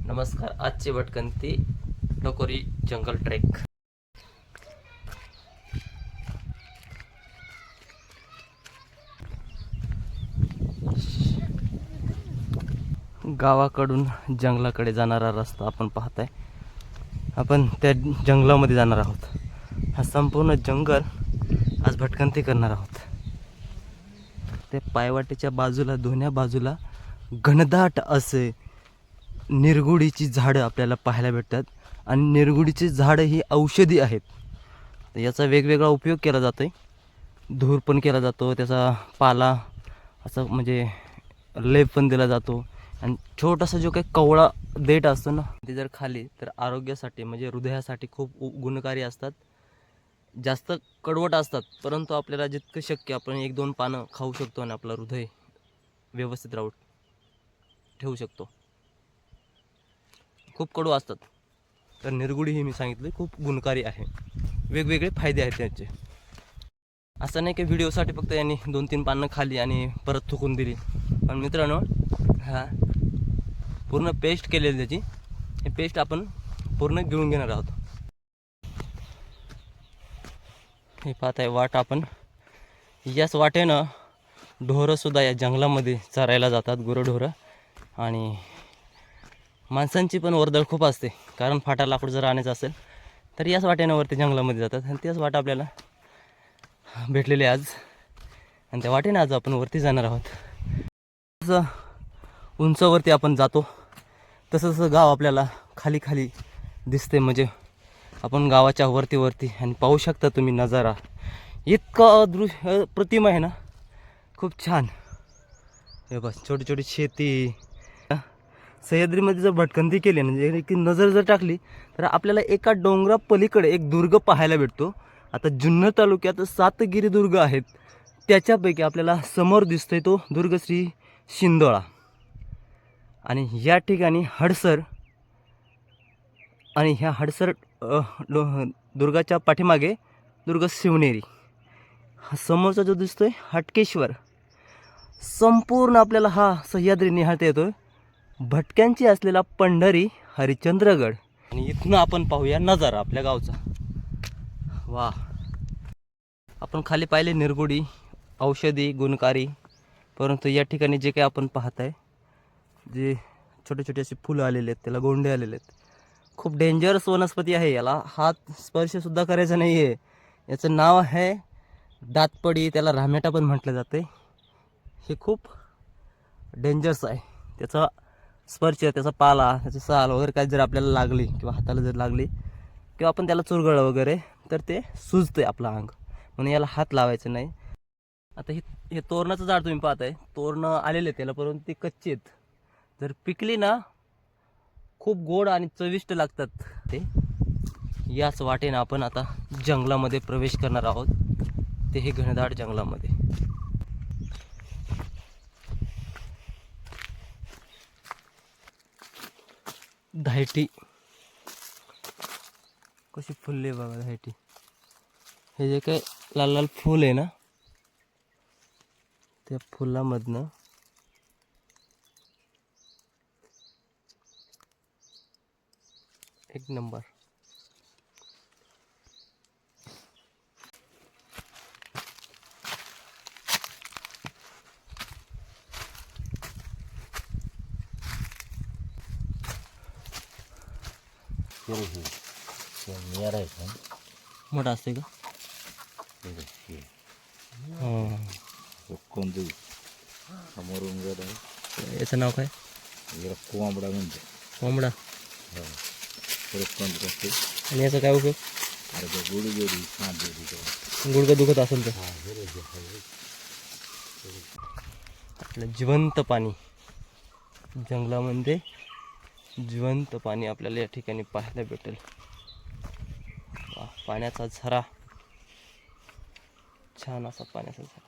नमस्कार. आजची भटकंती टकोरी जंगल ट्रेक. गावाकडून जंगलाकडे जाणारा रस्ता आपण पाहताय. आपण त्या जंगलामध्ये जाणार आहोत. हा संपूर्ण जंगल आज भटकंती करणार आहोत. त्या पायवाटेच्या बाजूला दोन्ही बाजूला घनदाट असे निरगुडीची झाडं आपल्याला पाहायला भेटतात. आणि निरगुडीची झाडं ही औषधी आहेत. याचा वेगवेगळा उपयोग केला जातो आहे. धूर पण केला जातो, त्याचा पाला असं म्हणजे लेप पण दिला जातो. आणि छोटासा जो काही कवळा देठ असतो ना, ते जर खाली तर आरोग्यासाठी म्हणजे हृदयासाठी खूप गुणकारी असतात. जास्त कडवट असतात, परंतु आपल्याला जितकं शक्य आपण 1-2 पानं खाऊ शकतो आणि आपलं हृदय व्यवस्थित ठेवू शकतो. खूप कडू असतात, तर निरगुडी ही मी सांगितली खूप गुणकारी आहे. वेगवेगळे फायदे आहेत त्याचे. असं नाही की व्हिडिओसाठी फक्त यांनी 2-3 पानं खाली आणि परत थुकून दिली. पण मित्रांनो, हा पूर्ण पेस्ट केलेली त्याची, हे पेस्ट आपण पूर्ण गिळून घेणार आहोत. हे पाहत आहे वाट. आपण याच वाटेनं ढोरंसुद्धा या जंगलामध्ये चरायला जातात, गुरंढोरं. आणि माणसांची पण वर्दळ खूप असते, कारण फाटा लाकूड जर आणायचं असेल तर याच वाटेनं वरती जंगलामध्ये जातात. आणि त्याच वाट आपल्याला भेटलेली आज, आणि त्या वाटेनं आज आपण वरती जाणार आहोत. जसं उंचावरती आपण जातो तसं तसं गाव आपल्याला खाली खाली दिसते. म्हणजे आपण गावाच्या वरती आणि पाहू शकता तुम्ही नजारा इतका दृश्य प्रतिम आहे ना, खूप छान. हे बस छोटी छोटी शेती. सह्याद्रीमध्ये जर भटकंती केली म्हणजे की नजर जर टाकली तर आपल्याला एका डोंगरा पलीकडे एक दुर्ग पाहायला भेटतो. आता जुन्नर तालुक्यात 7 गिरिदुर्ग आहेत. त्याच्यापैकी आपल्याला समोर दिसतोय तो दुर्ग श्री शिंदोळा. आणि या ठिकाणी हडसर, आणि ह्या हडसर दुर्गाच्या पाठीमागे दुर्ग शिवनेरी. हा समोरचा जो दिसतोय हटकेश्वर. संपूर्ण आपल्याला हा सह्याद्री निहाळता येतोय. भटक्यांची असलेला पंढरी हरिश्चंद्रगड. आणि इथनं आपण पाहूया नजारा आपल्या गावचा. वा, आपण खाली पाहिले निरगुडी औषधी गुणकारी, परंतु या ठिकाणी जे काही आपण पाहत आहे, जे छोटे छोटे असे फुलं आलेले आहेत, त्याला गोंडे आलेले आहेत. खूप डेंजरस वनस्पती आहे. याला हात स्पर्शसुद्धा करायचा नाही आहे. याचं नाव आहे दातपडी, त्याला रामेटा पण म्हटलं जाते. हे खूप डेंजरस आहे. त्याचा स्पर्श, त्याचा पाला, त्याची साल वगैरे काय जर आपल्याला लागली किंवा हाताला जर लागली किंवा आपण त्याला चुरगळलं वगैरे तर ते सुजते आपलं अंग, म्हणून याला हात लावायचं नाही. आता हे तोरणाचं झाड तुम्ही पाहताय, तोरणं आलेले त्याला, परंतु ते कच्चे आहेत. जर पिकली ना खूप गोड आणि चविष्ट लागतात ते. याच वाटेनं आपण आता जंगलामध्ये प्रवेश करणार आहोत. ते हे घनदाट जंगलामध्ये. धायटी कशी फुलले बघा. धायटी हे जे काय लाल लाल फूल आहे ना, त्या फुलामधनं एक नंबर. मोठा असते का? याचं नाव काय? कोंबडा म्हणजे कोंबडा. आणि याचा काय उपयोग? गुडघा दुखत असेल तर आपलं जिवंत पाणी, जंगलामध्ये जिवंत पाणी आपल्याला या ठिकाणी पाहायला भेटेल. पाण्याचा झरा, छान असा पाण्याचा झरा.